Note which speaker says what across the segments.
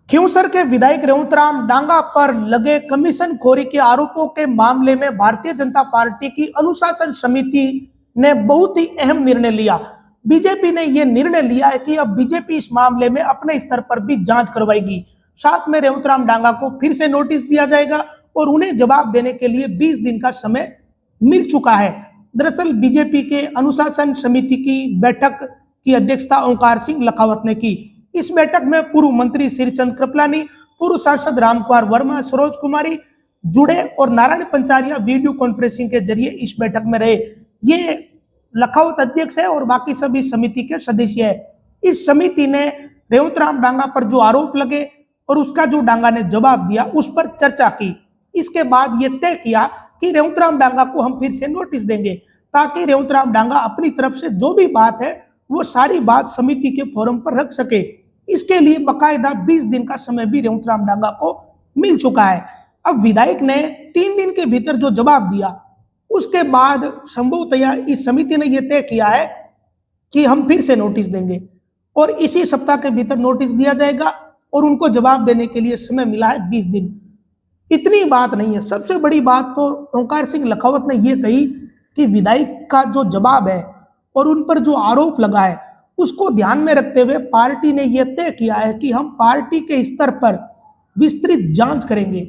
Speaker 1: खींवसर के विधायक रेवंतराम डांगा पर लगे कमीशन खोरी के आरोपों के मामले में भारतीय जनता पार्टी की अनुशासन समिति ने बहुत ही अहम निर्णय लिया। बीजेपी ने यह निर्णय लिया है कि अब बीजेपी इस मामले में अपने स्तर पर भी जांच करवाएगी। साथ में रेवंतराम डांगा को फिर से नोटिस दिया जाएगा और उन्हें जवाब देने के लिए 20 दिन का समय मिल चुका है। दरअसल बीजेपी के अनुशासन समिति की बैठक की अध्यक्षता ओंकार सिंह लखावत ने की। इस बैठक में पूर्व मंत्री श्रीचंद कृपलानी, पूर्व सांसद रामकुमार वर्मा, सरोज कुमारी जुड़े और नारायण पंचारिया वीडियो कॉन्फ्रेंसिंग के जरिए इस बैठक में रहे। ये लखावत अध्यक्ष है और बाकी सभी समिति के सदस्य है। इस समिति ने रेवंतराम डांगा पर जो आरोप लगे और उसका जो डांगा ने जवाब दिया उस पर चर्चा की। इसके बाद ये तय किया कि रेवंतराम डांगा को हम फिर से नोटिस देंगे ताकि रेवंतराम डांगा अपनी तरफ से जो भी बात है वो सारी बात समिति के फोरम पर रख सके। इसके लिए बकायदा 20 दिन का समय भी रेवंतराम डांगा को मिल चुका है। अब विधायक ने 3 दिन के भीतर जो जवाब दिया उसके बाद संभवतया इस समिति ने यह तय किया है कि हम फिर से नोटिस देंगे और इसी सप्ताह के भीतर नोटिस दिया जाएगा और उनको जवाब देने के लिए समय मिला है 20 दिन। इतनी बात नहीं है, सबसे बड़ी बात तो ओंकार सिंह लखावत ने यह कही कि विधायक का जो जवाब है और उन पर जो आरोप लगा है उसको ध्यान में रखते हुए पार्टी ने यह तय किया है कि हम पार्टी के स्तर पर विस्तृत जांच करेंगे।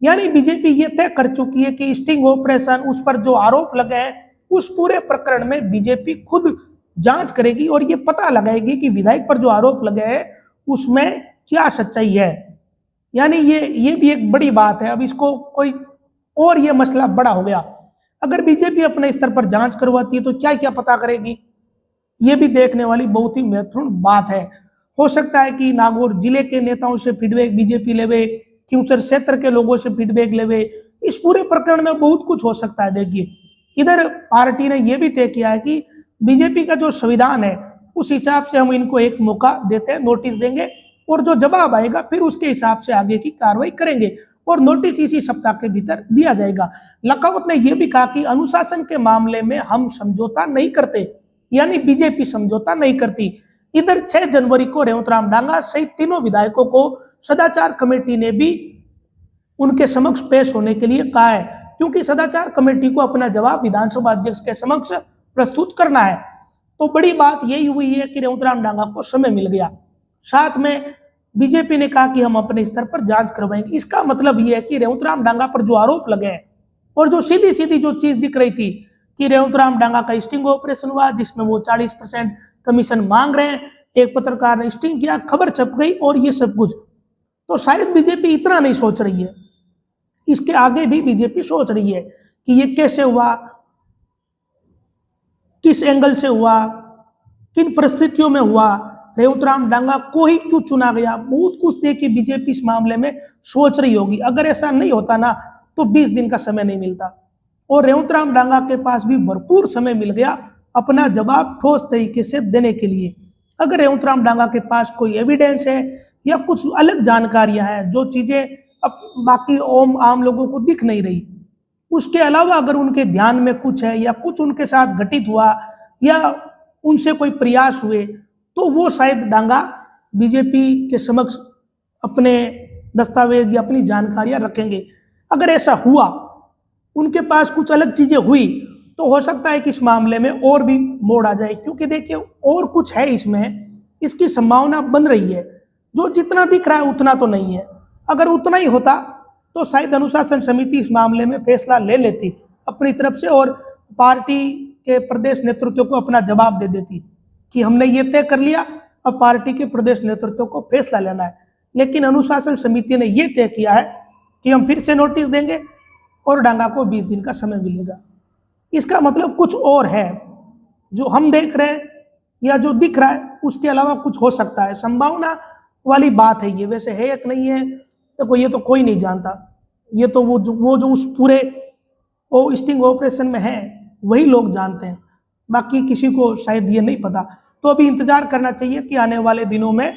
Speaker 1: यानी बीजेपी ये तय कर चुकी है कि स्टिंग ऑपरेशन, उस पर जो आरोप लगे हैं उस पूरे प्रकरण में बीजेपी खुद जांच करेगी और ये पता लगाएगी कि विधायक पर जो आरोप लगे हैं उसमें क्या सच्चाई है। यानी ये भी एक बड़ी बात है। अब इसको कोई और ये मसला बड़ा हो गया। अगर बीजेपी अपने स्तर पर जांच करवाती है तो क्या क्या पता करेगी, ये भी देखने वाली बहुत ही महत्वपूर्ण बात है। हो सकता है कि नागौर जिले के नेताओं से फीडबैक बीजेपी लेवे, खींवसर क्षेत्र के लोगों से फीडबैक लेवे, इस पूरे प्रकरण में बहुत कुछ हो सकता है। देखिए, इधर पार्टी ने यह भी तय किया है कि बीजेपी का जो संविधान है उस हिसाब से हम इनको एक मौका देते हैं, नोटिस देंगे और जो जवाब आएगा फिर उसके हिसाब से आगे की कार्रवाई करेंगे और नोटिस इसी सप्ताह के भीतर दिया जाएगा। लखावत ने यह भी कहा कि अनुशासन के मामले में हम समझौता नहीं करते, यानी बीजेपी समझौता नहीं करती। इधर 6 जनवरी को रेवंतराम डांगा सहित तीनों विधायकों को सदाचार कमेटी ने भी उनके समक्ष पेश होने के लिए कहा है, क्योंकि सदाचार कमेटी को अपना जवाब विधानसभा अध्यक्ष के समक्ष प्रस्तुत करना है। तो बड़ी बात यही हुई है कि रेवंतराम डांगा को समय मिल गया। साथ में बीजेपी ने कहा कि हम अपने स्तर पर जांच करवाएंगे। इसका मतलब यह है कि रेवंतराम डांगा पर जो आरोप लगे हैं और जो सीधी सीधी जो चीज दिख रही थी कि रेवंतराम डांगा का स्टिंग ऑपरेशन हुआ जिसमें वो 40% कमीशन मांग रहे हैं, एक पत्रकार ने स्टिंग किया, खबर छप गई और ये सब कुछ, तो शायद बीजेपी इतना नहीं सोच रही है। इसके आगे भी बीजेपी सोच रही है कि ये कैसे हुआ, किस एंगल से हुआ, किन परिस्थितियों में हुआ, रेवंतराम डांगा को ही क्यों चुना गया। बहुत कुछ देखिए बीजेपी इस मामले में सोच रही होगी। अगर ऐसा नहीं होता ना तो 20 दिन का समय नहीं मिलता और रेवंतराम डांगा के पास भी भरपूर समय मिल गया अपना जवाब ठोस तरीके से देने के लिए। अगर रेवंतराम डांगा के पास कोई एविडेंस है या कुछ अलग जानकारियां हैं, जो चीजें अब बाकी आम लोगों को दिख नहीं रही, उसके अलावा अगर उनके ध्यान में कुछ है या कुछ उनके साथ घटित हुआ या उनसे कोई प्रयास हुए, तो वो शायद डांगा बीजेपी के समक्ष अपने दस्तावेज या अपनी जानकारियां रखेंगे। अगर ऐसा हुआ, उनके पास कुछ अलग चीजें हुई, तो हो सकता है कि इस मामले में और भी मोड़ आ जाए, क्योंकि देखिए और कुछ है इसमें, इसकी संभावना बन रही है। जो जितना दिख रहा है उतना तो नहीं है। अगर उतना ही होता तो शायद अनुशासन समिति इस मामले में फैसला ले लेती अपनी तरफ से और पार्टी के प्रदेश नेतृत्व को अपना जवाब दे देती कि हमने ये तय कर लिया, अब पार्टी के प्रदेश नेतृत्व को फैसला लेना है। लेकिन अनुशासन समिति ने यह तय किया है कि हम फिर से नोटिस देंगे और डांगा को 20 दिन का समय मिलेगा। इसका मतलब कुछ और है जो हम देख रहे हैं या जो दिख रहा है उसके अलावा कुछ हो सकता है। संभावना वाली बात है ये, वैसे है या नहीं है देखो ये तो कोई नहीं जानता। ये तो वो जो उस पूरे स्टिंग ऑपरेशन में है वही लोग जानते हैं, बाकी किसी को शायद ये नहीं पता। तो अभी इंतजार करना चाहिए कि आने वाले दिनों में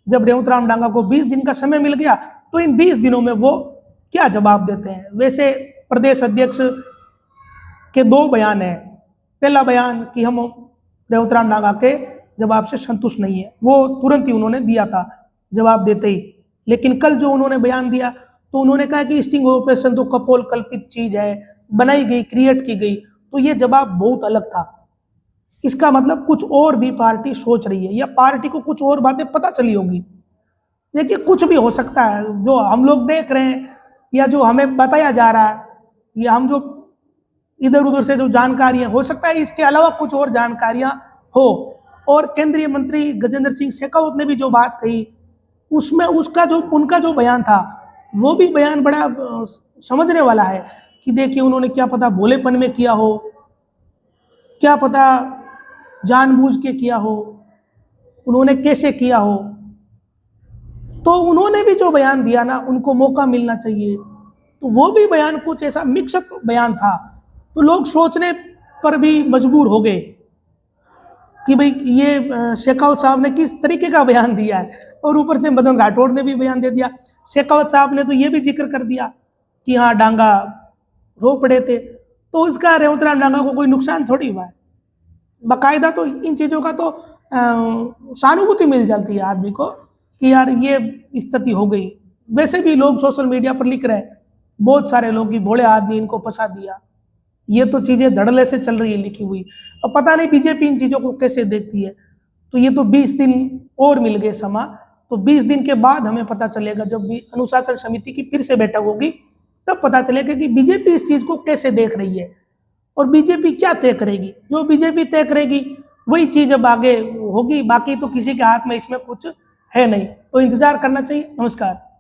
Speaker 1: जब रेवंतराम डांगा को 20 दिन का समय मिल गया तो इन 20 दिनों में वो क्या जवाब देते हैं। वैसे प्रदेश अध्यक्ष के 2 बयान हैं। पहला बयान कि हम रेवंतराम डांगा के जवाब से संतुष्ट नहीं है, वो तुरंत ही उन्होंने दिया था जवाब देते ही लेकिन कल जो उन्होंने बयान दिया तो उन्होंने कहा कि स्टिंग ऑपरेशन तो कपोल कल्पित चीज है, बनाई गई, क्रिएट की गई। तो ये जवाब बहुत अलग था। इसका मतलब कुछ और भी पार्टी सोच रही है, या पार्टी को कुछ और बातें पता चली होगी। देखिए, कुछ भी हो सकता है, जो हम लोग देख रहे हैं या जो हमें बताया जा रहा है, या हम जो इधर उधर से जो जानकारियां, हो सकता है इसके अलावा कुछ और जानकारियां हो। और केंद्रीय मंत्री गजेंद्र सिंह शेखावत ने भी जो बात कही, उसमें उनका जो बयान था, वो भी बयान बड़ा समझने वाला है कि देखिए, उन्होंने क्या पता भोलेपन में किया हो, क्या पता जानबूझ के किया हो, उन्होंने कैसे किया हो। तो उन्होंने भी जो बयान दिया ना, उनको मौका मिलना चाहिए। तो वो भी बयान कुछ ऐसा मिक्सअप बयान था, तो लोग सोचने पर भी मजबूर हो गए कि भाई ये शेखावत साहब ने किस तरीके का बयान दिया है। और ऊपर से मदन राठौड़ ने भी बयान दे दिया। शेखावत साहब ने तो ये भी जिक्र कर दिया कि हाँ, डांगा रो पड़े थे, तो इसका रेवंत राम डांगा को कोई नुकसान थोड़ी हुआ है। बाकायदा तो इन चीज़ों का तो सहानुभूति मिल जाती है आदमी को कि यार ये स्थिति हो गई। वैसे भी लोग सोशल मीडिया पर लिख रहे हैं, बहुत सारे लोग, कि भोले आदमी इनको फंसा दिया। ये तो चीज़ें धड़ल्ले से चल रही है लिखी हुई। अब पता नहीं बीजेपी इन चीज़ों को कैसे देखती है। तो ये तो 20 दिन और मिल गए समा, तो 20 दिन के बाद हमें पता चलेगा, जब भी अनुशासन समिति की फिर से बैठक होगी, तब पता चलेगा कि बीजेपी इस चीज़ को कैसे देख रही है और बीजेपी क्या तय करेगी। जो बीजेपी तय करेगी वही चीज़ अब आगे होगी, बाकी तो किसी के हाथ में इसमें कुछ है नहीं। तो इंतजार करना चाहिए। नमस्कार।